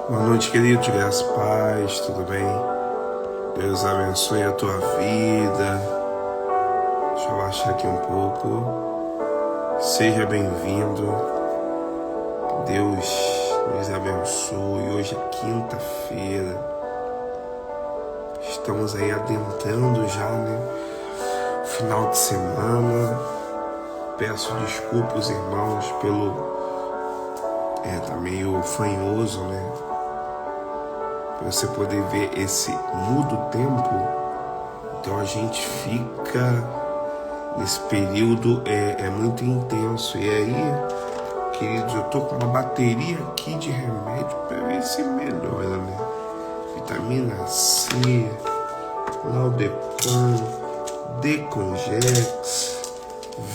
Boa noite, queridos, graças e paz, tudo bem? Deus abençoe a tua vida. Deixa eu baixar aqui um pouco. Seja bem-vindo. Deus nos abençoe. Hoje é quinta-feira. Estamos aí adentrando já, final de semana. Peço desculpas, irmãos, pelo... tá meio fanhoso, Pra você poder ver esse mudo tempo. Então a gente fica nesse período muito intenso. E aí, queridos, eu tô com uma bateria aqui de remédio para ver se melhora, Vitamina C, Laudepam, Decongex,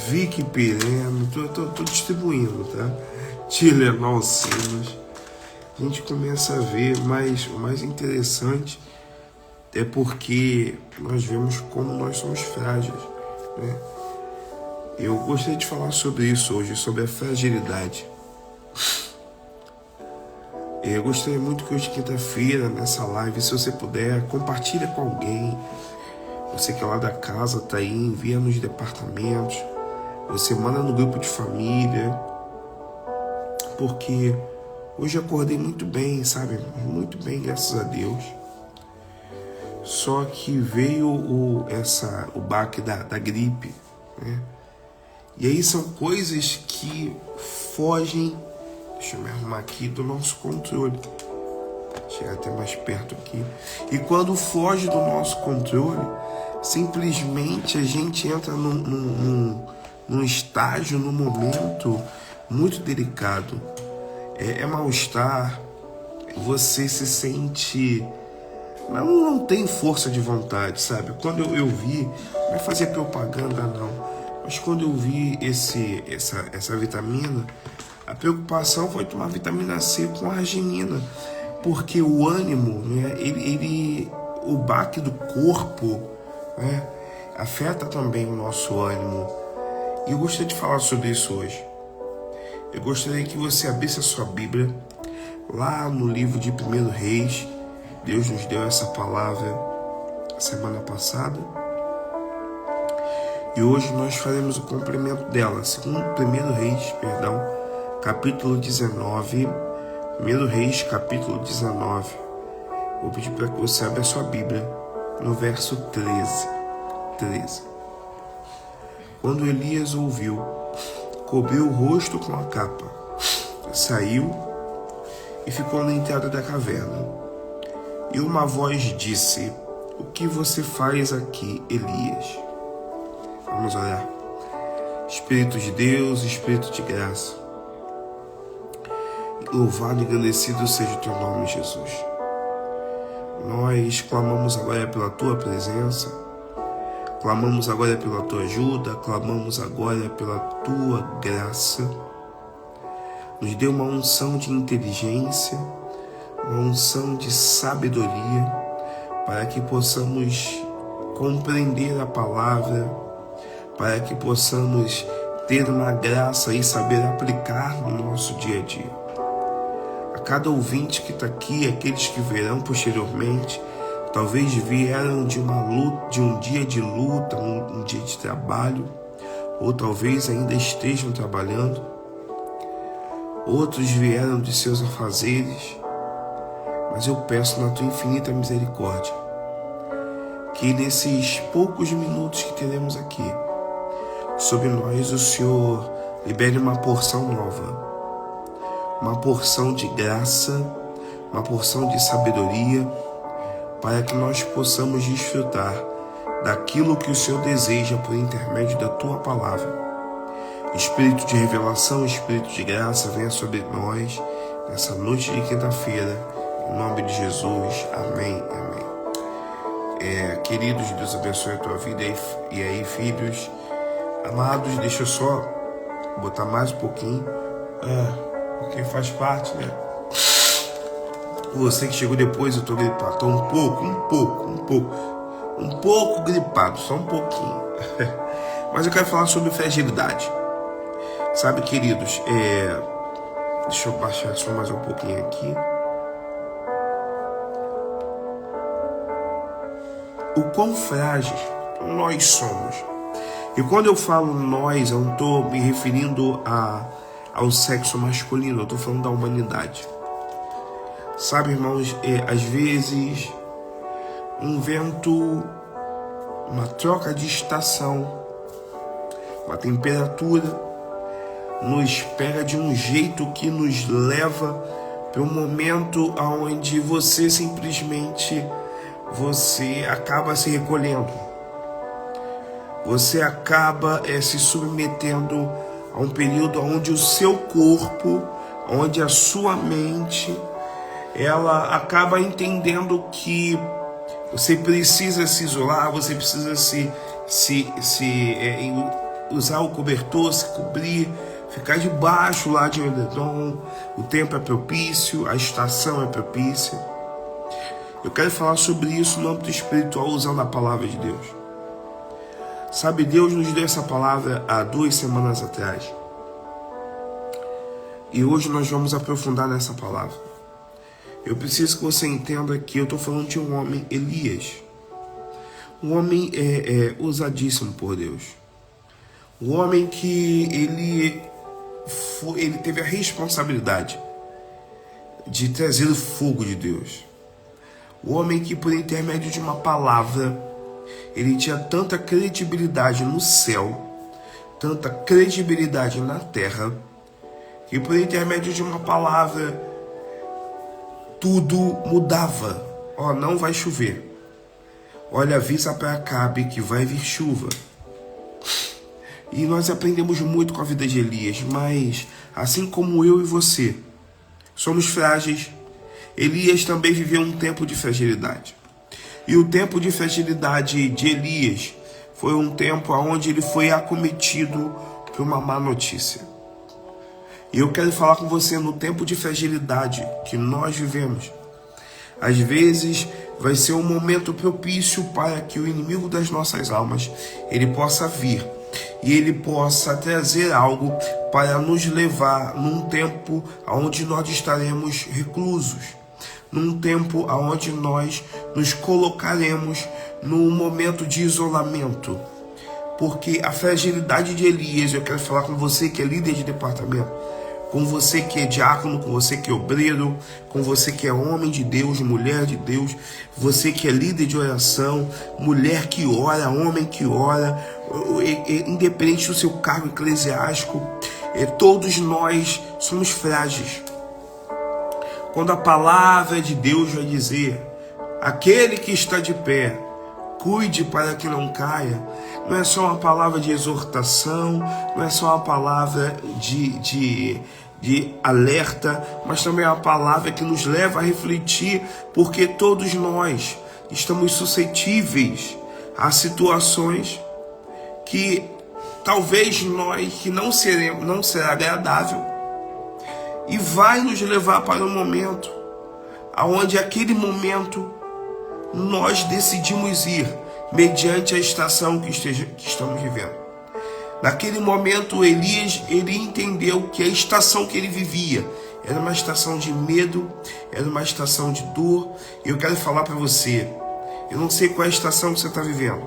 Vicipireno, tô distribuindo, tá? Tilenol Sinos. A gente começa a ver, mas o mais interessante é porque nós vemos como nós somos frágeis, Eu gostaria de falar sobre isso hoje, sobre a fragilidade. Eu gostaria muito que hoje, quinta-feira, nessa live, se você puder, compartilha com alguém. Você que é lá da casa, tá aí, envia nos departamentos. Você manda no grupo de família. Porque hoje eu acordei muito bem, sabe? Muito bem, graças a Deus. Só que veio o baque da gripe, E aí são coisas que fogem, deixa eu me arrumar aqui, do nosso controle. Chegar até mais perto aqui. E quando foge do nosso controle, simplesmente a gente entra num estágio, num momento muito delicado. É mal-estar, você se sente... Não tem força de vontade, sabe? Quando eu vi, não é fazer propaganda não, mas quando eu vi essa vitamina, a preocupação foi tomar vitamina C com arginina, porque o ânimo, o baque do corpo, afeta também o nosso ânimo. E eu gostaria de falar sobre isso hoje. Eu gostaria que você abrisse a sua Bíblia, lá no livro de 1 Reis. Deus nos deu essa palavra semana passada. E hoje nós faremos o complemento dela, segundo 1 Reis, capítulo 19. 1 Reis, capítulo 19. Vou pedir para que você abra a sua Bíblia, no verso 13. Quando Elias ouviu, cobriu o rosto com a capa, saiu e ficou na entrada da caverna. E uma voz disse: "O que você faz aqui, Elias?" Vamos orar. Espírito de Deus, Espírito de graça, louvado e agradecido seja o teu nome, Jesus. Nós clamamos agora pela tua presença, clamamos agora pela tua ajuda, clamamos agora pela tua graça. Nos dê uma unção de inteligência, uma unção de sabedoria, para que possamos compreender a palavra, para que possamos ter uma graça e saber aplicar no nosso dia a dia. A cada ouvinte que está aqui, aqueles que verão posteriormente, talvez vieram de uma luta, de um dia de luta, um dia de trabalho, ou talvez ainda estejam trabalhando. Outros vieram de seus afazeres, mas eu peço na tua infinita misericórdia que nesses poucos minutos que teremos aqui, sobre nós o Senhor libere uma porção nova, uma porção de graça, uma porção de sabedoria, para que nós possamos desfrutar daquilo que o Senhor deseja por intermédio da tua palavra. Espírito de revelação, Espírito de graça, venha sobre nós nessa noite de quinta-feira, em nome de Jesus. Amém, amém. Queridos, Deus abençoe a tua vida. E aí, filhos amados, deixa eu só botar mais um pouquinho, porque faz parte, Você que chegou depois, eu tô gripado, tô um pouco gripado, só um pouquinho. Mas eu quero falar sobre fragilidade. Sabe, queridos, deixa eu baixar só mais um pouquinho aqui. o quão frágeis nós somos. E quando eu falo nós, eu não estou me referindo ao sexo masculino, eu estou falando da humanidade. Sabe, irmãos, às vezes um vento, uma troca de estação, uma temperatura nos pega de um jeito que nos leva para um momento onde você simplesmente acaba se recolhendo. Você acaba se submetendo a um período onde o seu corpo, onde a sua mente, ela acaba entendendo que você precisa se isolar, você precisa usar o cobertor, se cobrir, ficar debaixo lá de um edredom. O tempo é propício, a estação é propícia. Eu quero falar sobre isso no âmbito espiritual, usando a palavra de Deus. Sabe, Deus nos deu essa palavra há 2 semanas atrás. E hoje nós vamos aprofundar nessa palavra. Eu preciso que você entenda que eu estou falando de um homem, Elias. Um homem ousadíssimo por Deus. Um homem que ele teve a responsabilidade de trazer o fogo de Deus. O homem que, por intermédio de uma palavra, ele tinha tanta credibilidade no céu, tanta credibilidade na terra, que por intermédio de uma palavra tudo mudava. Não vai chover. Olha, avisa para Acabe que vai vir chuva. E nós aprendemos muito com a vida de Elias, mas assim como eu e você somos frágeis, Elias também viveu um tempo de fragilidade. E o tempo de fragilidade de Elias foi um tempo onde ele foi acometido por uma má notícia. E eu quero falar com você no tempo de fragilidade que nós vivemos. Às vezes vai ser um momento propício para que o inimigo das nossas almas ele possa vir e ele possa trazer algo para nos levar num tempo onde nós estaremos reclusos, num tempo onde nós nos colocaremos num momento de isolamento. Porque a fragilidade de Elias, eu quero falar com você que é líder de departamento, com você que é diácono, com você que é obreiro, com você que é homem de Deus, mulher de Deus, você que é líder de oração, mulher que ora, homem que ora, independente do seu cargo eclesiástico, todos nós somos frágeis. Quando a palavra de Deus vai dizer, aquele que está de pé, cuide para que não caia, não é só uma palavra de exortação, não é só uma palavra de alerta, mas também é uma palavra que nos leva a refletir, porque todos nós estamos suscetíveis a situações que talvez que não será agradável, e vai nos levar para um momento onde aquele momento nós decidimos ir mediante a estação que estamos vivendo. Naquele momento, Elias, ele entendeu que a estação que ele vivia era uma estação de medo, era uma estação de dor. E eu quero falar para você, eu não sei qual é a estação que você está vivendo.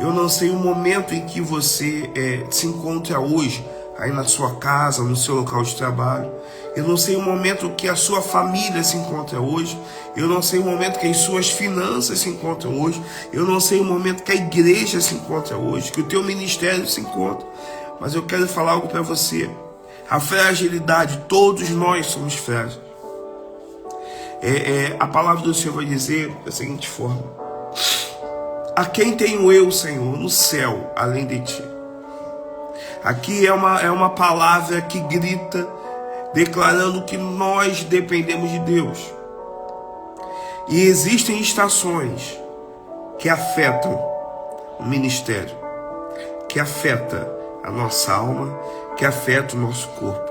Eu não sei o momento em que você se encontra hoje, aí na sua casa, no seu local de trabalho. Eu não sei o momento que a sua família se encontra hoje. Eu não sei o momento que as suas finanças se encontram hoje. Eu não sei o momento que a igreja se encontra hoje, que o teu ministério se encontra. Mas eu quero falar algo para você. A fragilidade, todos nós somos frágeis. A palavra do Senhor vai dizer da seguinte forma: a quem tenho eu, Senhor, no céu, além de ti? Aqui é uma palavra que grita, declarando que nós dependemos de Deus. E existem estações que afetam o ministério, que afeta a nossa alma, que afeta o nosso corpo.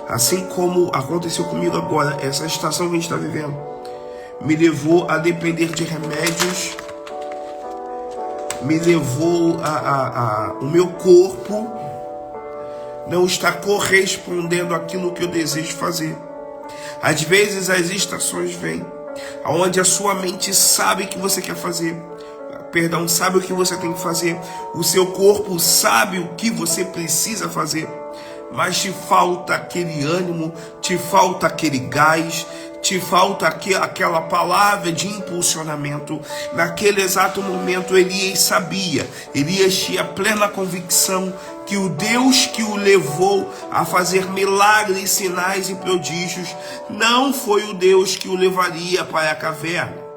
Assim como aconteceu comigo agora, essa estação que a gente está vivendo me levou a depender de remédios, me levou o meu corpo não está correspondendo àquilo que eu desejo fazer. Às vezes as estações vêm onde a sua mente sabe que você quer fazer, sabe o que você tem que fazer. O seu corpo sabe o que você precisa fazer. Mas te falta aquele ânimo, te falta aquele gás, te falta aquela palavra de impulsionamento. Naquele exato momento, Elias sabia, Elias tinha plena convicção que o Deus que o levou a fazer milagres, sinais e prodígios não foi o Deus que o levaria para a caverna.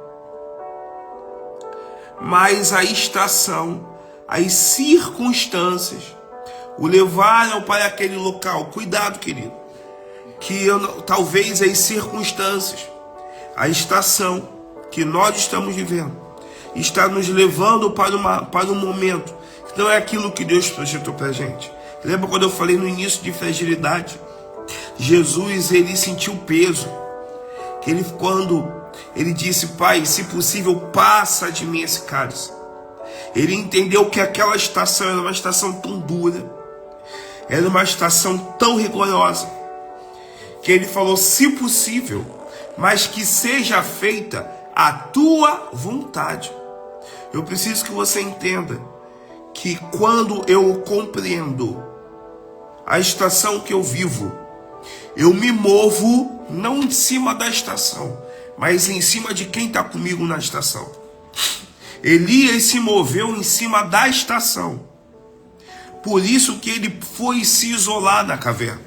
Mas a estação, as circunstâncias o levaram para aquele local. Cuidado, querido, que talvez as circunstâncias, a estação que nós estamos vivendo, está nos levando para um momento que não é aquilo que Deus projetou para a gente. Lembra quando eu falei no início de fragilidade? Jesus, ele sentiu peso. Quando ele disse: Pai, se possível, passa de mim esse cálice. Ele entendeu que aquela estação era uma estação tão dura, era uma estação tão rigorosa, que ele falou: se possível, mas que seja feita a tua vontade. Eu preciso que você entenda que quando eu compreendo a estação que eu vivo, eu me movo não em cima da estação, mas em cima de quem está comigo na estação. Elias se moveu em cima da estação. Por isso que ele foi se isolar na caverna.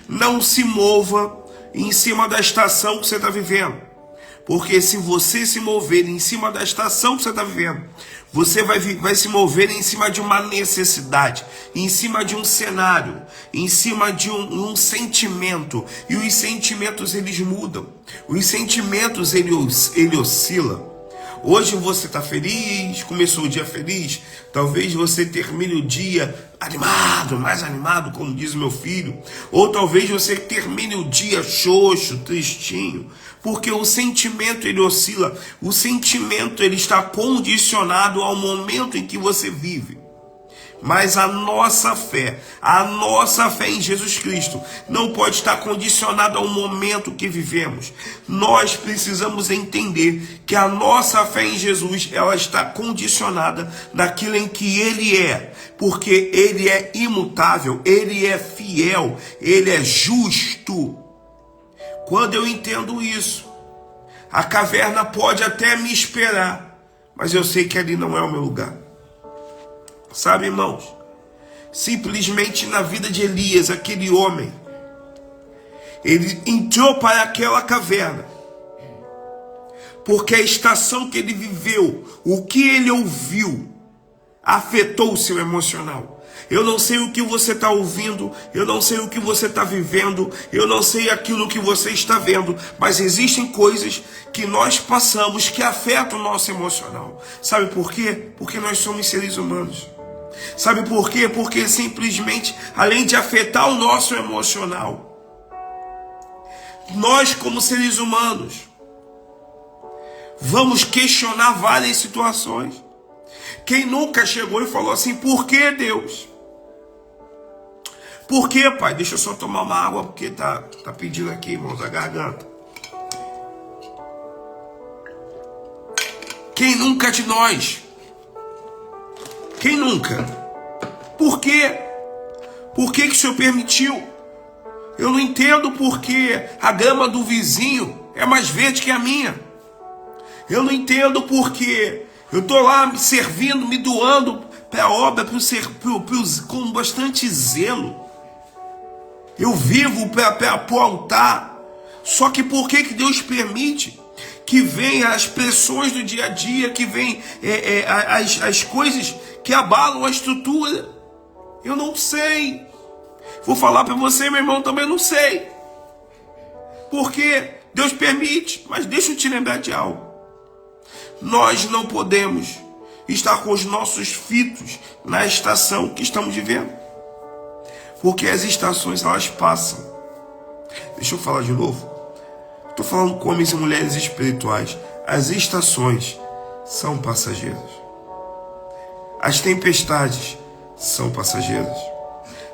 Não se mova em cima da estação que você está vivendo. Porque se você se mover em cima da estação que você está vivendo, você vai se mover em cima de uma necessidade, em cima de um cenário, em cima de um sentimento. E os sentimentos, eles mudam. Os sentimentos, ele oscila. Hoje você está feliz, começou o dia feliz, talvez você termine o dia animado, mais animado, como diz o meu filho, ou talvez você termine o dia xoxo, tristinho, porque o sentimento, ele oscila, o sentimento, ele está condicionado ao momento em que você vive. Mas a nossa fé em Jesus Cristo não pode estar condicionada ao momento que vivemos. Nós precisamos entender que a nossa fé em Jesus, ela está condicionada naquilo em que Ele é, porque Ele é imutável, Ele é fiel, Ele é justo. Quando eu entendo isso, a caverna pode até me esperar, mas eu sei que ali não é o meu lugar. Sabe, irmãos, simplesmente na vida de Elias, aquele homem, ele entrou para aquela caverna, porque a estação que ele viveu, o que ele ouviu, afetou o seu emocional. Eu não sei o que você está ouvindo, eu não sei o que você está vivendo, eu não sei aquilo que você está vendo, mas existem coisas que nós passamos que afetam o nosso emocional. Sabe por quê? Porque nós somos seres humanos. Sabe por quê? Porque simplesmente, além de afetar o nosso emocional, nós como seres humanos vamos questionar várias situações. Quem nunca chegou e falou assim: por que, Deus? Por que, Pai? Deixa eu só tomar uma água, porque tá pedindo aqui, irmãos, a garganta. Quem nunca de nós? Quem nunca? Por quê? Por que o Senhor permitiu? Eu não entendo porque a grama do vizinho é mais verde que a minha. Eu não entendo porque eu estou lá me servindo, me doando para a obra, com bastante zelo. Eu vivo para o altar. Só que por que Deus permite que venham as pressões do dia a dia, que venham as coisas que abalam a estrutura? Eu não sei. Vou falar para você, meu irmão, também não sei. Porque Deus permite, mas deixa eu te lembrar de algo. Nós não podemos estar com os nossos filhos na estação que estamos vivendo. Porque as estações, elas passam. Deixa eu falar de novo. Estou falando com homens e mulheres espirituais. As estações são passageiras. As tempestades são passageiras.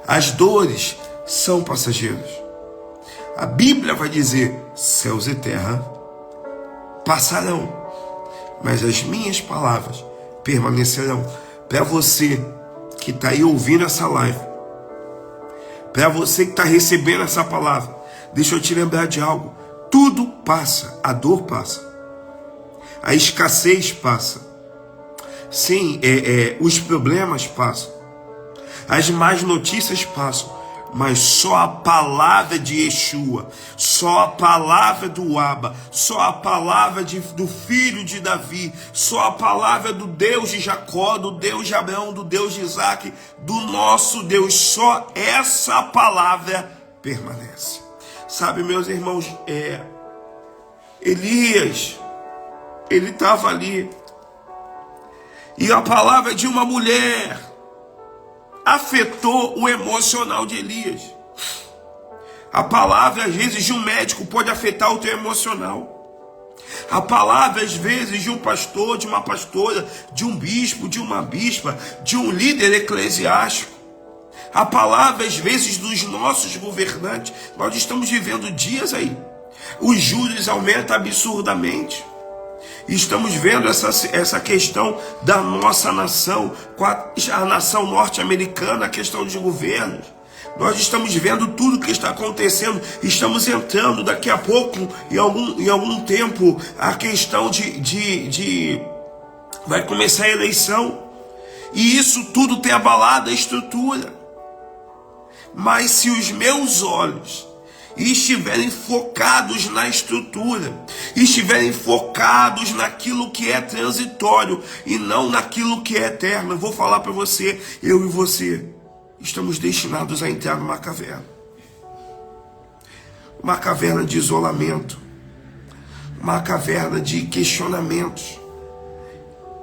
As dores são passageiras. A Bíblia vai dizer: céus e terra passarão, mas as minhas palavras permanecerão. Para você que está aí ouvindo essa live, para você que está recebendo essa palavra, deixa eu te lembrar de algo. Tudo passa, a dor passa, a escassez passa, sim, os problemas passam, as más notícias passam, mas só a palavra de Yeshua, só a palavra do Abba, só a palavra do filho de Davi, só a palavra do Deus de Jacó, do Deus de Abraão, do Deus de Isaac, do nosso Deus, só essa palavra permanece. Sabe, meus irmãos, Elias, ele estava ali, e a palavra de uma mulher afetou o emocional de Elias. A palavra, às vezes, de um médico pode afetar o teu emocional. A palavra, às vezes, de um pastor, de uma pastora, de um bispo, de uma bispa, de um líder eclesiástico. A palavra, às vezes, dos nossos governantes. Nós estamos vivendo dias aí. Os juros aumentam absurdamente. Estamos vendo essa questão da nossa nação, com a nação norte-americana, a questão de governos. Nós estamos vendo tudo que está acontecendo. Estamos entrando daqui a pouco, em algum tempo, a questão vai começar a eleição. E isso tudo tem abalado a estrutura. Mas se os meus olhos estiverem focados na estrutura, estiverem focados naquilo que é transitório e não naquilo que é eterno, eu vou falar para você, eu e você estamos destinados a entrar numa caverna de isolamento, uma caverna de questionamentos.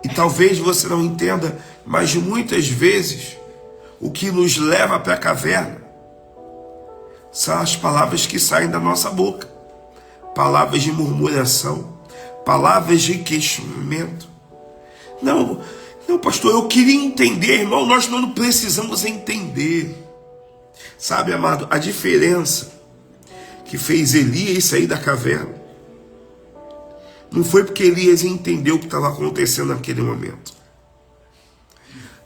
E talvez você não entenda, mas muitas vezes o que nos leva para a caverna são as palavras que saem da nossa boca, palavras de murmuração, palavras de questionamento. Não, pastor, eu queria entender, irmão. Nós não precisamos entender. Sabe, amado, a diferença que fez Elias sair da caverna não foi porque Elias entendeu o que estava acontecendo naquele momento.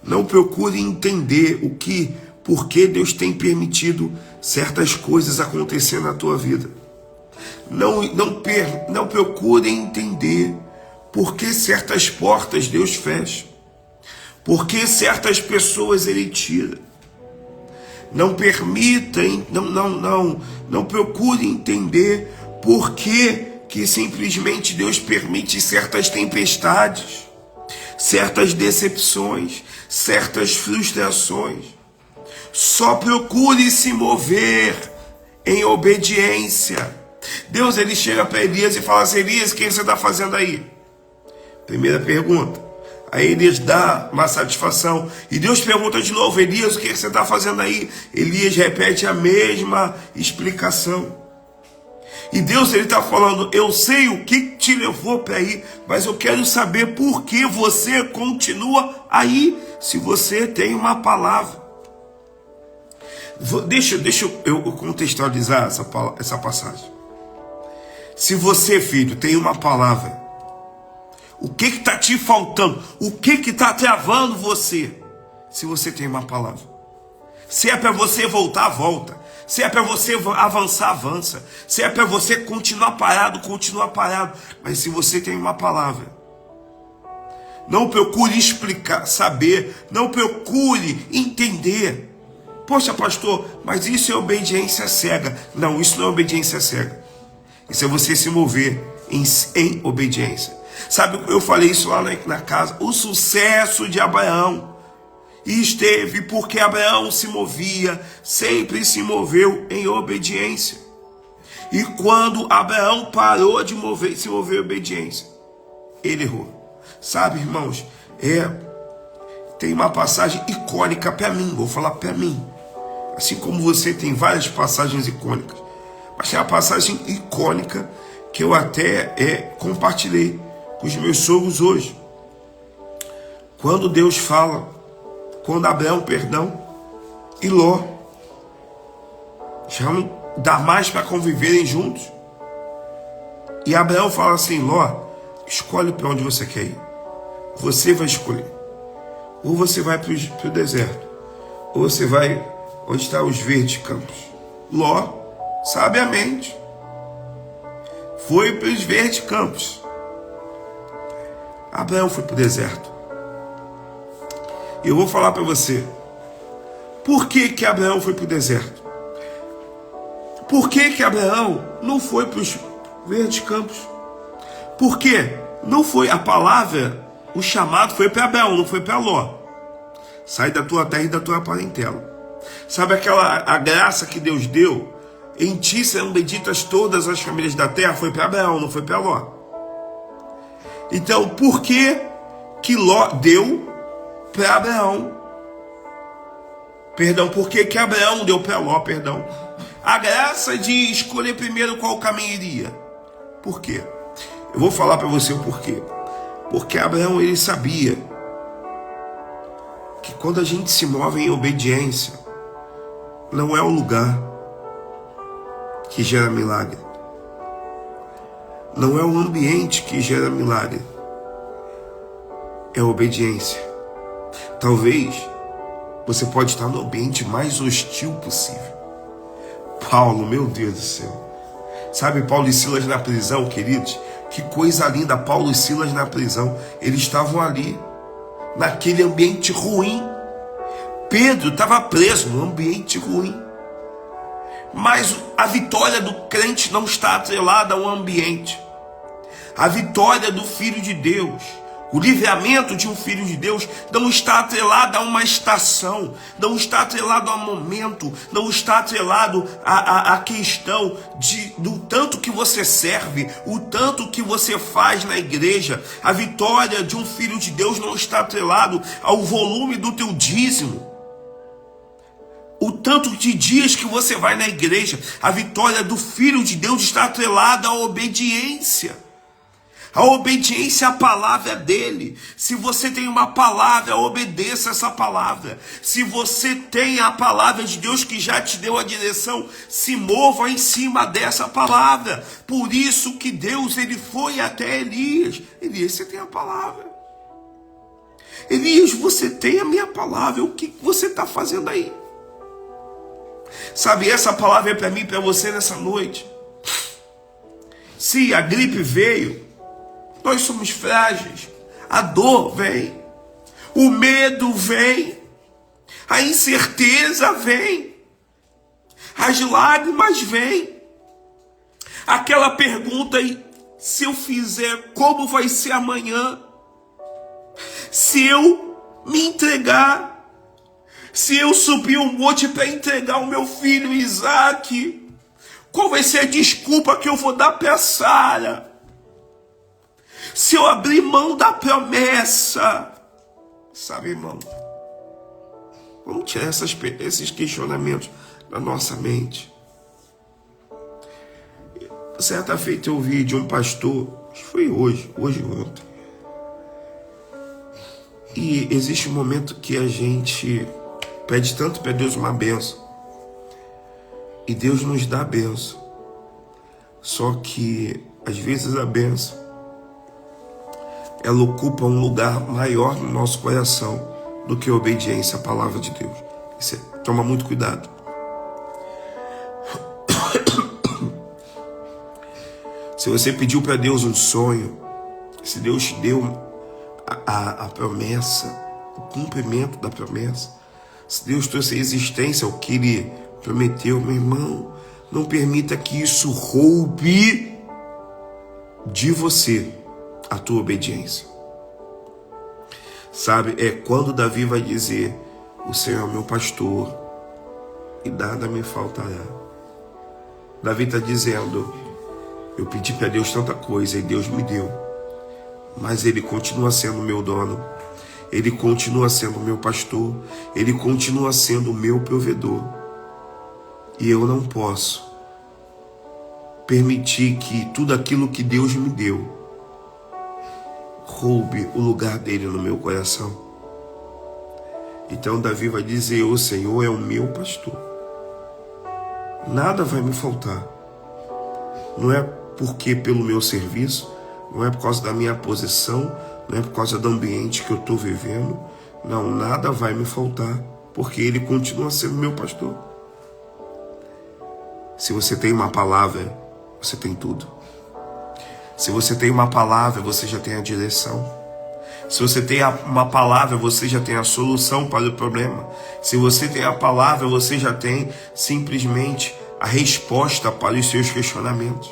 Não procure entender por que Deus tem permitido certas coisas acontecer na tua vida. Não procure entender por que certas portas Deus fecha, por que certas pessoas Ele tira. Não permita, não procure entender por que simplesmente Deus permite certas tempestades, certas decepções, certas frustrações. Só procure se mover em obediência. Deus, ele chega para Elias e fala assim: Elias, o que você está fazendo aí? Primeira pergunta. Aí Elias dá uma satisfação. E Deus pergunta de novo: Elias, o que você está fazendo aí? Elias repete a mesma explicação. E Deus, ele está falando: eu sei o que te levou para aí, mas eu quero saber por que você continua aí, se você tem uma palavra. Deixa eu contextualizar essa passagem. Se você, filho, tem uma palavra, o que está te faltando? O que está travando você? Se você tem uma palavra. Se é para você voltar, volta. Se é para você avançar, avança. Se é para você continuar parado, continua parado. Mas se você tem uma palavra, não procure explicar, saber. Não procure entender. Poxa, pastor, mas isso é obediência cega. Não, isso não é obediência cega. Isso é você se mover em obediência. Sabe, eu falei isso lá na casa. O sucesso de Abraão esteve porque Abraão se movia, sempre se moveu em obediência. E quando Abraão parou de se mover em obediência, ele errou. Sabe, irmãos, tem uma passagem icônica para mim, vou falar para mim. Assim como você tem várias passagens icônicas, mas tem uma passagem icônica que eu até compartilhei com os meus sogros hoje. Quando Deus fala, quando Abraão, e Ló já não dá mais para conviverem juntos. E Abraão fala assim: Ló, Escolhe para onde você quer ir. Você vai escolher. Ou você vai para o deserto, ou você vai onde estão os verdes campos. Ló, sabiamente, foi para os verdes campos. Abraão foi para o deserto. E eu vou falar para você, por que Abraão foi para o deserto? Por que Abraão não foi para os verdes campos? Por quê? Não foi a palavra, o chamado foi para Abraão, não foi para Ló. Sai da tua terra e da tua parentela. Sabe a graça que Deus deu? Em ti serão benditas todas as famílias da terra. Foi para Abraão, não foi para Ló. Então, por que Ló deu para Abraão? Perdão, por que Abraão deu para Ló? Perdão. A graça de escolher primeiro qual caminho iria. Por quê? Eu vou falar para você o porquê. Porque Abraão, ele sabia que quando a gente se move em obediência, não é o lugar que gera milagre. Não é o ambiente que gera milagre. É a obediência. Talvez você pode estar no ambiente mais hostil possível. Paulo, meu Deus do céu. Sabe Paulo e Silas na prisão, queridos? Que coisa linda, Paulo e Silas na prisão. Eles estavam ali, naquele ambiente ruim. Pedro estava preso num ambiente ruim. Mas a vitória do crente não está atrelada ao ambiente. A vitória do Filho de Deus, o livramento de um Filho de Deus, não está atrelado a uma estação, não está atrelado a um momento, não está atrelado à questão do tanto que você serve, o tanto que você faz na igreja. A vitória de um Filho de Deus não está atrelado ao volume do teu dízimo, o tanto de dias que você vai na igreja. A vitória do Filho de Deus está atrelada à obediência. A obediência à palavra dele. Se você tem uma palavra, obedeça essa palavra. Se você tem a palavra de Deus que já te deu a direção, se mova em cima dessa palavra. Por isso que Deus, ele foi até Elias. Elias, você tem a palavra. Elias, você tem a minha palavra. O que você está fazendo aí? Sabe, essa palavra é para mim e para você nessa noite. Se a gripe veio, nós somos frágeis. A dor vem. O medo vem. A incerteza vem. As lágrimas vêm. Aquela pergunta aí, se eu fizer, como vai ser amanhã? Se eu me entregar, se eu subir um monte para entregar o meu filho Isaac, qual vai ser a desculpa que eu vou dar para Sara? Se eu abrir mão da promessa, sabe, irmão? Vamos tirar esses questionamentos da nossa mente. Certa feita eu ouvi de um pastor, acho que foi hoje ou ontem. E existe um momento que a gente pede tanto para Deus uma bênção. E Deus nos dá a bênção. Só que, às vezes, a bênção, ela ocupa um lugar maior no nosso coração do que a obediência à palavra de Deus. Toma muito cuidado. Se você pediu para Deus um sonho, se Deus te deu a promessa, o cumprimento da promessa, se Deus trouxe à existência o que Ele prometeu, meu irmão, não permita que isso roube de você a tua obediência. Sabe, é quando Davi vai dizer, o Senhor é meu pastor e nada me faltará. Davi está dizendo, eu pedi para Deus tanta coisa e Deus me deu, mas Ele continua sendo meu dono, Ele continua sendo meu pastor, Ele continua sendo o meu provedor. E eu não posso permitir que tudo aquilo que Deus me deu roube o lugar dele no meu coração. Então Davi vai dizer, o Senhor é o meu pastor, nada vai me faltar. Não é porque pelo meu serviço, não é por causa da minha posição, não é por causa do ambiente que eu estou vivendo. Não, nada vai me faltar, porque Ele continua sendo meu pastor. Se você tem uma palavra, você tem tudo. Se você tem uma palavra, você já tem a direção. Se você tem uma palavra, você já tem a solução para o problema. Se você tem a palavra, você já tem simplesmente a resposta para os seus questionamentos.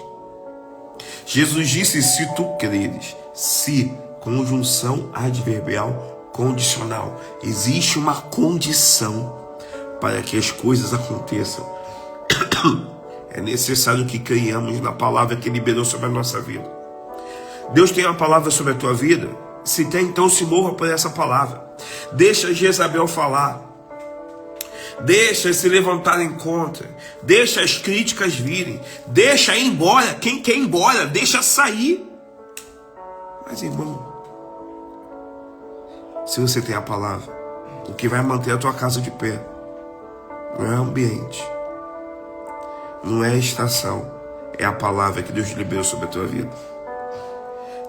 Jesus disse: se tu creres, se, conjunção adverbial condicional. Existe uma condição para que as coisas aconteçam. É necessário que creiamos na palavra que liberou sobre a nossa vida. Deus tem uma palavra sobre a tua vida? Se tem, então se morra por essa palavra. Deixa Jezabel falar. Deixa se levantarem contra. Deixa as críticas virem. Deixa ir embora. Quem quer ir embora, deixa sair. Mas, irmão, se você tem a palavra, o que vai manter a tua casa de pé não é o ambiente, não é a estação, é a palavra que Deus liberou sobre a tua vida.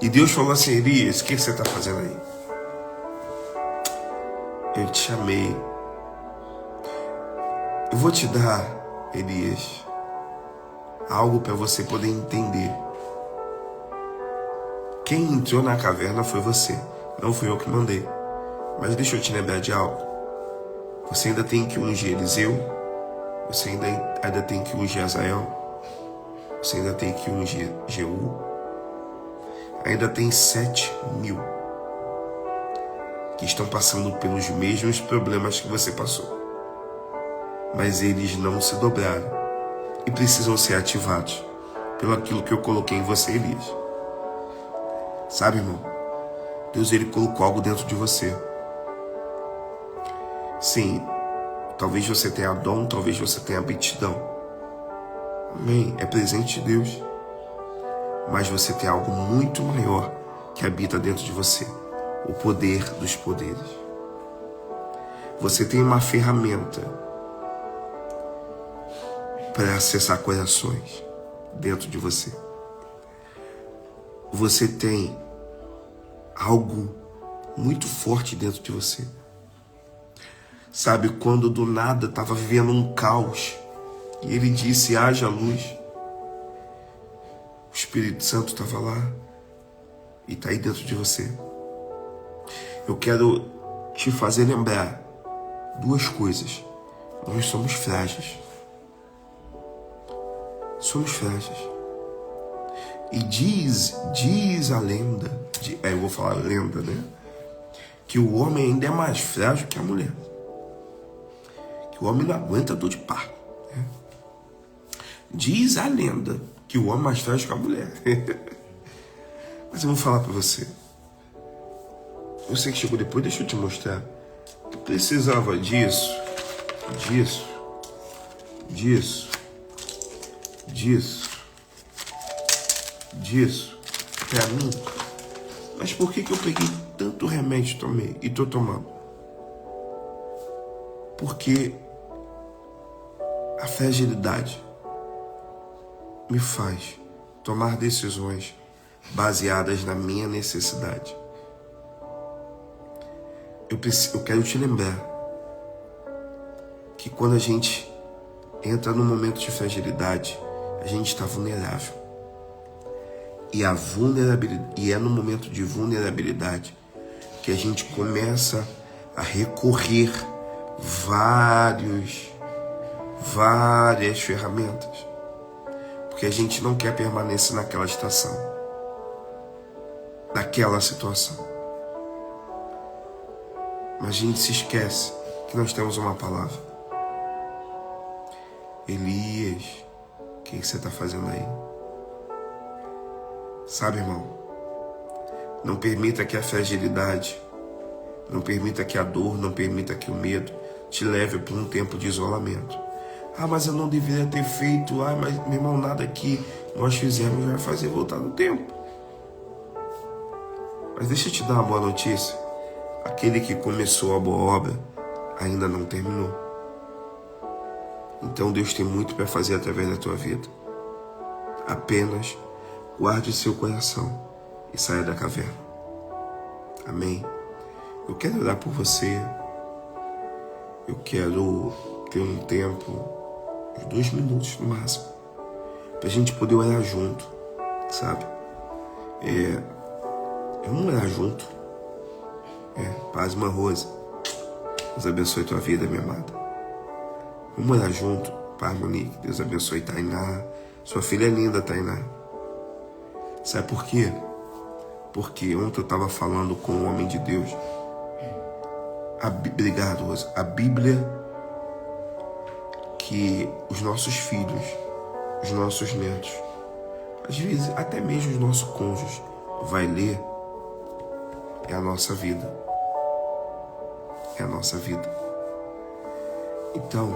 E Deus falou assim: Elias, o que você está fazendo aí? Eu te chamei. Eu vou te dar, Elias, algo para você poder entender. Quem entrou na caverna foi você, não fui eu que mandei. Mas deixa eu te lembrar de algo. Você ainda tem que ungir Eliseu, você ainda tem que ungir Azael, você ainda tem que ungir Jeú, ainda tem 7.000 que estão passando pelos mesmos problemas que você passou. Mas eles não se dobraram e precisam ser ativados pelo aquilo que eu coloquei em você, Elias. Sabe, irmão? Deus, Ele colocou algo dentro de você. Sim, talvez você tenha dom, talvez você tenha aptidão. Amém? É presente de Deus. Mas você tem algo muito maior que habita dentro de você. O poder dos poderes. Você tem uma ferramenta para acessar corações dentro de você. Você tem algo muito forte dentro de você. Sabe, quando do nada estava vivendo um caos e Ele disse: haja luz. O Espírito Santo estava lá e está aí dentro de você. Eu quero te fazer lembrar duas coisas. Nós somos frágeis. Somos frágeis. E diz a lenda, eu vou falar lenda, né? Que o homem ainda é mais frágil que a mulher. Que o homem não aguenta dor de parto, né? Diz a lenda que o homem é mais frágil que a mulher. Mas eu vou falar para você. Você que chegou depois, deixa eu te mostrar. Eu precisava disso. Pra mim. Mas por que eu peguei tanto remédio e tomei e tô tomando? Porque a fragilidade me faz tomar decisões baseadas na minha necessidade. Eu quero te lembrar que quando a gente entra num momento de fragilidade, a gente está vulnerável. E é no momento de vulnerabilidade que a gente começa a recorrer várias ferramentas. Porque a gente não quer permanecer naquela estação, naquela situação. Mas a gente se esquece que nós temos uma palavra. Elias, o que você está fazendo aí? Sabe, irmão, não permita que a fragilidade, não permita que a dor, não permita que o medo te leve para um tempo de isolamento. Ah, mas eu não deveria ter feito. Ah, mas, meu irmão, nada que nós fizemos vai fazer voltar no tempo. Mas deixa eu te dar uma boa notícia. Aquele que começou a boa obra ainda não terminou. Então Deus tem muito para fazer através da tua vida. Apenas guarde seu coração e saia da caverna. Amém? Eu quero orar por você. Eu quero ter um tempo, uns 2 minutos no máximo, pra gente poder orar junto, sabe? Vamos orar junto. Paz, irmã Rose. Deus abençoe tua vida, minha amada. Vamos orar junto. Paz, Monique. Deus abençoe Tainá. Sua filha é linda, Tainá. Sabe por quê? Porque ontem eu estava falando com um homem de Deus. Obrigado, Rose. A Bíblia que os nossos filhos, os nossos netos, às vezes até mesmo os nossos cônjuges vai ler, é a nossa vida. É a nossa vida. Então,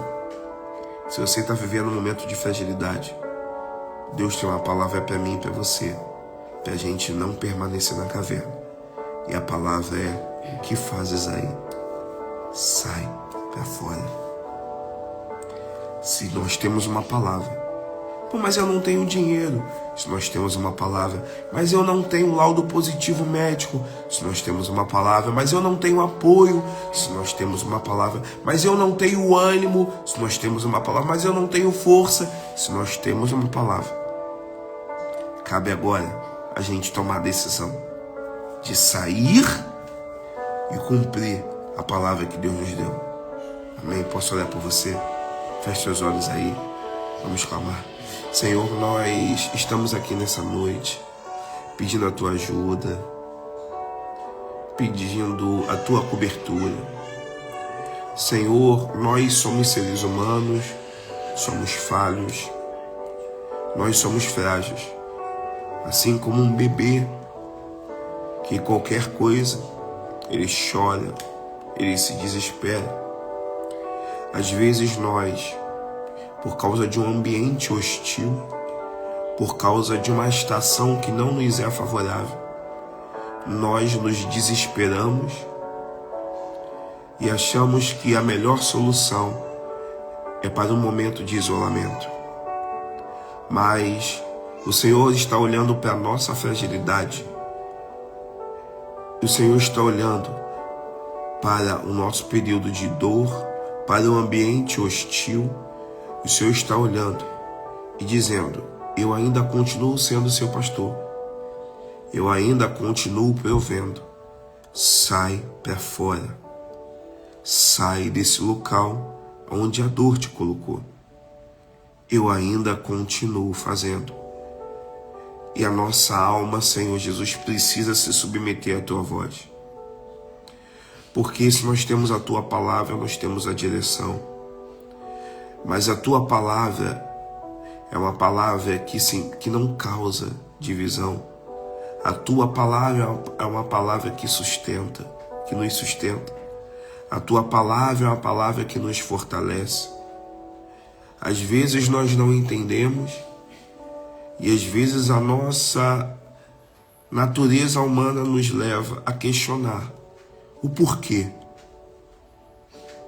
se você está vivendo um momento de fragilidade, Deus tem uma palavra para mim e para você, para a gente não permanecer na caverna. E a palavra é: o que fazes aí? Sai para fora. Se nós temos uma palavra, pô, mas eu não tenho dinheiro. Se nós temos uma palavra, mas eu não tenho laudo positivo médico. Se nós temos uma palavra, mas eu não tenho apoio. Se nós temos uma palavra, mas eu não tenho ânimo. Se nós temos uma palavra, mas eu não tenho força. Se nós temos uma palavra, cabe agora a gente tomar a decisão de sair e cumprir a palavra que Deus nos deu. Amém? Posso orar por você? Feche seus olhos aí. Vamos clamar. Senhor, nós estamos aqui nessa noite pedindo a tua ajuda, pedindo a tua cobertura. Senhor, nós somos seres humanos, somos falhos, nós somos frágeis, assim como um bebê que qualquer coisa ele chora, ele se desespera. Às vezes nós, por causa de um ambiente hostil, por causa de uma estação que não nos é favorável, nós nos desesperamos e achamos que a melhor solução é para um momento de isolamento. Mas o Senhor está olhando para a nossa fragilidade. O Senhor está olhando para o nosso período de dor, para o ambiente hostil. O Senhor está olhando e dizendo: eu ainda continuo sendo seu pastor. Eu ainda continuo provendo. Sai para fora. Sai desse local onde a dor te colocou. Eu ainda continuo fazendo. E a nossa alma, Senhor Jesus, precisa se submeter à tua voz. Porque se nós temos a tua palavra, nós temos a direção. Mas a tua palavra é uma palavra que não causa divisão. A tua palavra é uma palavra que sustenta, que nos sustenta. A tua palavra é uma palavra que nos fortalece. Às vezes nós não entendemos e às vezes a nossa natureza humana nos leva a questionar o porquê,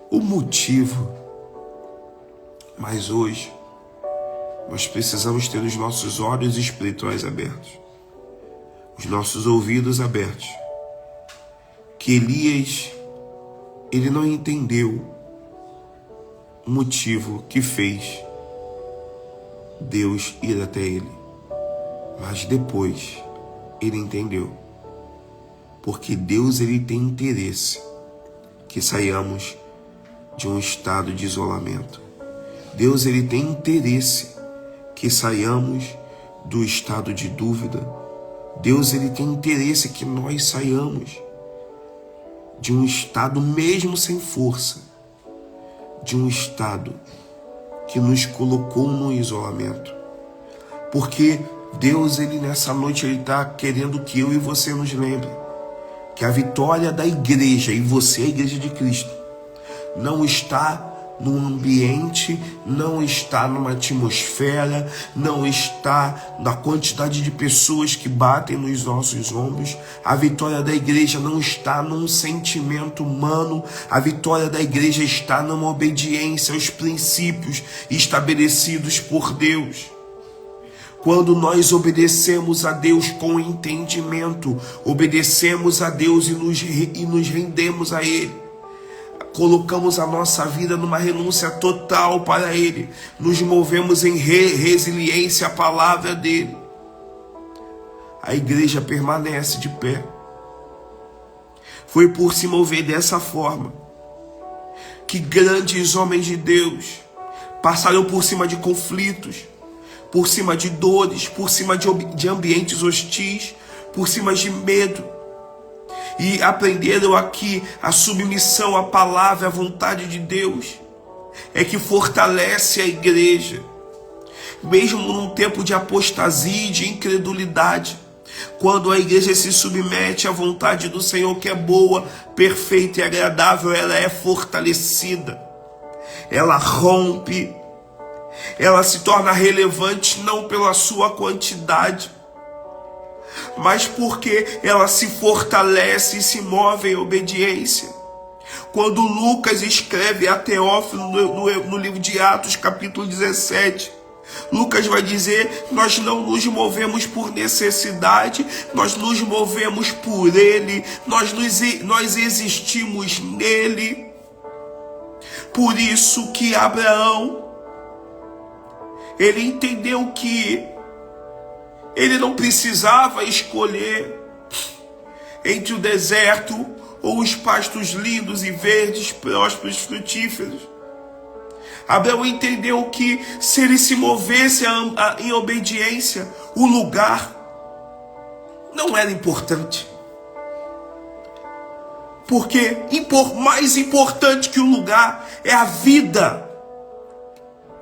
o motivo. Mas hoje nós precisamos ter os nossos olhos espirituais abertos, os nossos ouvidos abertos. Que Elias, ele não entendeu o motivo que fez Deus ir até ele, mas depois ele entendeu. Porque Deus, ele tem interesse que saiamos de um estado de isolamento. Deus, ele tem interesse que saiamos do estado de dúvida. Deus, ele tem interesse que nós saiamos de um estado mesmo sem força, de um estado que nos colocou no isolamento. Porque Deus, ele nessa noite, ele está querendo que eu e você nos lembre que a vitória da igreja, e você é a igreja de Cristo, não está num ambiente, não está numa atmosfera, não está na quantidade de pessoas que batem nos nossos ombros. A vitória da igreja não está num sentimento humano. A vitória da igreja está numa obediência aos princípios estabelecidos por Deus. Quando nós obedecemos a Deus com entendimento, obedecemos a Deus e nos rendemos a Ele, colocamos a nossa vida numa renúncia total para Ele, nos movemos em resiliência à palavra dEle, a igreja permanece de pé. Foi por se mover dessa forma que grandes homens de Deus passaram por cima de conflitos, por cima de dores, por cima de ambientes hostis, por cima de medo, e aprenderam aqui a submissão à palavra, à vontade de Deus, é que fortalece a igreja, mesmo num tempo de apostasia e de incredulidade. Quando a igreja se submete à vontade do Senhor, que é boa, perfeita e agradável, ela é fortalecida, ela rompe, ela se torna relevante não pela sua quantidade, mas porque ela se fortalece e se move em obediência. Quando Lucas escreve a Teófilo no livro de Atos, capítulo 17, Lucas vai dizer: nós não nos movemos por necessidade, nós nos movemos por Ele, nós existimos nele. Por isso que Abraão, ele entendeu que ele não precisava escolher entre o deserto ou os pastos lindos e verdes, prósperos, frutíferos. Abraão entendeu que se ele se movesse em obediência, o lugar não era importante. Porque mais importante que o lugar é a vida.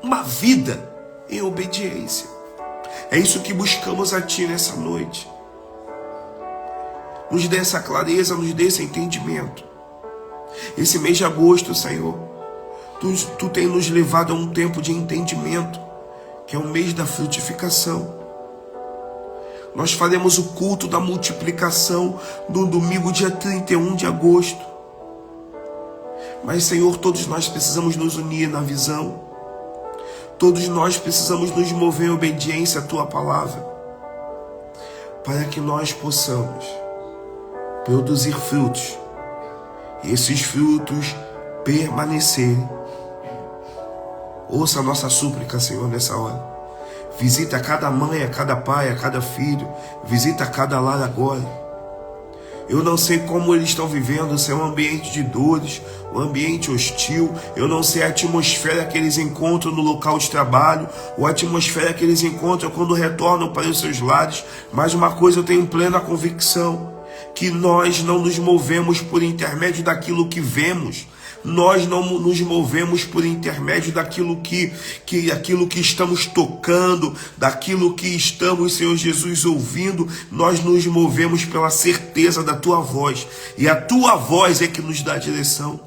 Uma vida em obediência. É isso que buscamos a Ti nessa noite. Nos dê essa clareza, nos dê esse entendimento. Esse mês de agosto, Senhor, Tu tem nos levado a um tempo de entendimento, que é o mês da frutificação. Nós faremos o culto da multiplicação no domingo, dia 31 de agosto. Mas, Senhor, todos nós precisamos nos unir na visão. Todos nós precisamos nos mover em obediência à Tua palavra, para que nós possamos produzir frutos, e esses frutos permanecerem. Ouça a nossa súplica, Senhor, nessa hora. Visita cada mãe, a cada pai, a cada filho. Visita cada lar agora. Eu não sei como eles estão vivendo, se é um ambiente de dores, um ambiente hostil. Eu não sei a atmosfera que eles encontram no local de trabalho, ou a atmosfera que eles encontram quando retornam para os seus lares. Mas uma coisa eu tenho plena convicção, que nós não nos movemos por intermédio daquilo que vemos. Nós não nos movemos por intermédio daquilo que estamos tocando, daquilo que estamos, Senhor Jesus, ouvindo. Nós nos movemos pela certeza da Tua voz. E a Tua voz é que nos dá direção.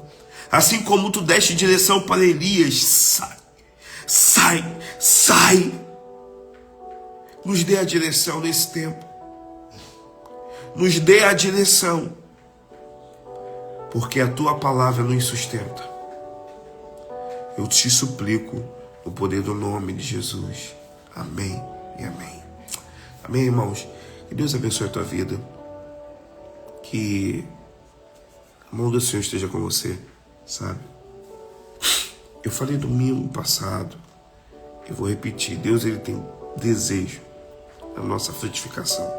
Assim como Tu deste direção para Elias: sai. Nos dê a direção nesse tempo. Nos dê a direção. Porque a Tua palavra nos sustenta. Eu te suplico no poder do nome de Jesus. Amém e amém. Amém, irmãos. Que Deus abençoe a tua vida. Que a mão do Senhor esteja com você, sabe? Eu falei domingo passado, eu vou repetir. Deus, Ele tem desejo da nossa frutificação.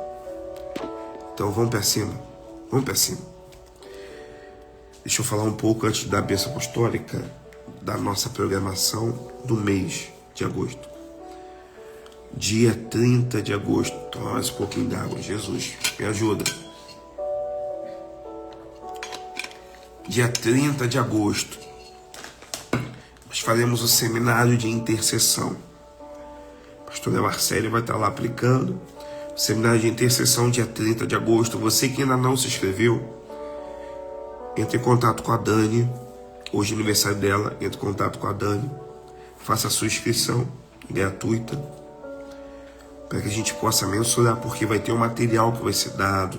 Então vamos para cima. Vamos para cima. Deixa eu falar um pouco antes da bênção apostólica da nossa programação do mês de agosto. Dia 30 de agosto. Toma mais um pouquinho d'água. Jesus, me ajuda. Dia 30 de agosto. Nós faremos o seminário de intercessão. A pastora Marcélia vai estar lá aplicando. O seminário de intercessão dia 30 de agosto. Você que ainda não se inscreveu, entre em contato com a Dani. Hoje é aniversário dela. Entre em contato com a Dani. Faça a sua inscrição gratuita, para que a gente possa mensurar, porque vai ter um material que vai ser dado.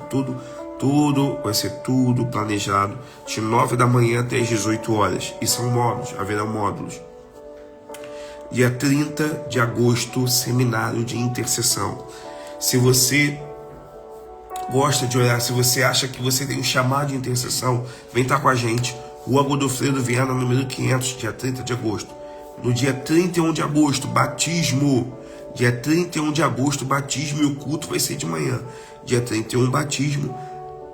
Tudo vai ser tudo planejado. De 9 da manhã até as 18 horas. E são módulos. Haverá módulos. Dia 30 de agosto, seminário de intercessão. Se você gosta de orar, se você acha que você tem um chamado de intercessão, vem estar com a gente. Rua Godofredo Viana, número 500, dia 30 de agosto. No dia 31 de agosto, batismo. Dia 31 de agosto, batismo, e o culto vai ser de manhã. Dia 31, batismo.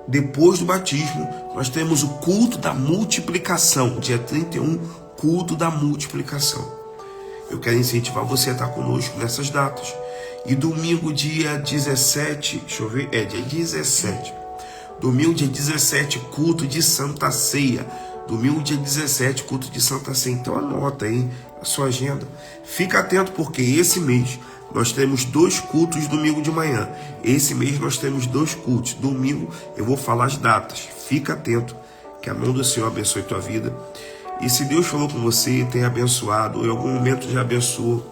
Depois do batismo, nós temos o culto da multiplicação. Dia 31, culto da multiplicação. Eu quero incentivar você a estar conosco nessas datas. E domingo, dia 17, deixa eu ver, dia 17. Domingo, dia 17, culto de Santa Ceia. Domingo, dia 17, culto de Santa Ceia. Então anota aí a sua agenda. Fica atento, porque esse mês nós temos 2 cultos domingo de manhã. Esse mês nós temos 2 cultos. Domingo eu vou falar as datas. Fica atento, que a mão do Senhor abençoe tua vida. E se Deus falou com você, tem abençoado, ou em algum momento já abençoou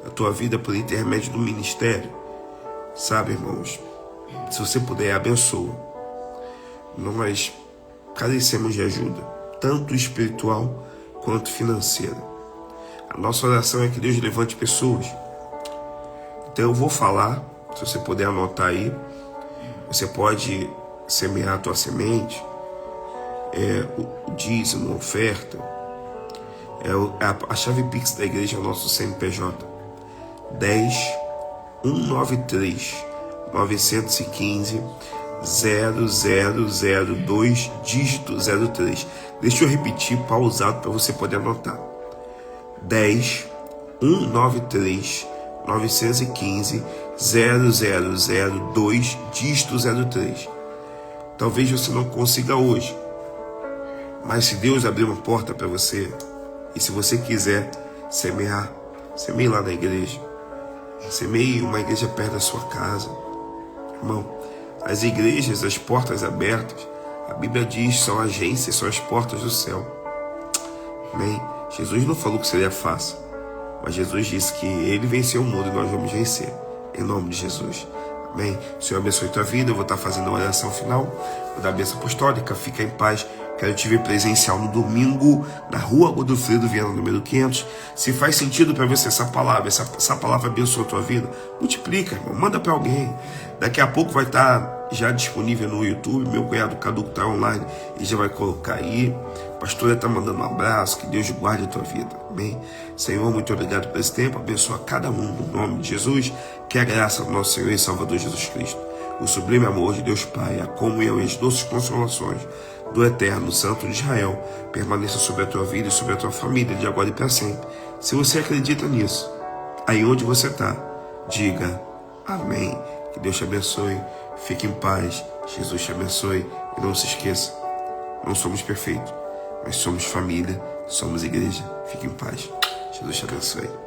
a tua vida por intermédio do ministério, sabe, irmãos, se você puder, abençoa. Nós carecemos de ajuda, tanto espiritual quanto financeira. A nossa oração é que Deus levante pessoas. Então eu vou falar, se você puder anotar aí, você pode semear a tua semente, o dízimo, a oferta, a chave Pix da igreja é o nosso CNPJ, 10 193 915 0002 dígito 03. Deixa eu repetir pausado para você poder anotar. 10 193 915 0002 dígito 03. Talvez você não consiga hoje, mas se Deus abrir uma porta para você, e se você quiser semear, semeie lá na igreja, semeie uma igreja perto da sua casa. Irmão, as igrejas, as portas abertas, a Bíblia diz, são agências, são as portas do céu. Amém? Jesus não falou que seria fácil, mas Jesus disse que Ele venceu o mundo e nós vamos vencer, em nome de Jesus. Amém? O Senhor abençoe tua vida. Eu vou estar fazendo a oração final, vou dar a bênção apostólica. Fica em paz. Quero te ver presencial no domingo, na Rua Godofredo Viana, número 500. Se faz sentido para você essa palavra abençoa a tua vida, multiplica, irmão, manda para alguém. Daqui a pouco vai estar já disponível no YouTube. Meu cunhado Caduco está online e já vai colocar aí. A pastora está mandando um abraço. Que Deus guarde a tua vida. Amém? Senhor, muito obrigado por esse tempo. Abençoa cada um no nome de Jesus. Que a graça do nosso Senhor e Salvador Jesus Cristo, o sublime amor de Deus Pai, a comunhão e as doces consolações do Eterno Santo de Israel permaneça sobre a tua vida e sobre a tua família de agora e para sempre. Se você acredita nisso, aí onde você está, diga amém. Que Deus te abençoe. Fique em paz. Jesus te abençoe. E não se esqueça, não somos perfeitos, mas somos família, somos igreja. Fique em paz. Jesus te abençoe.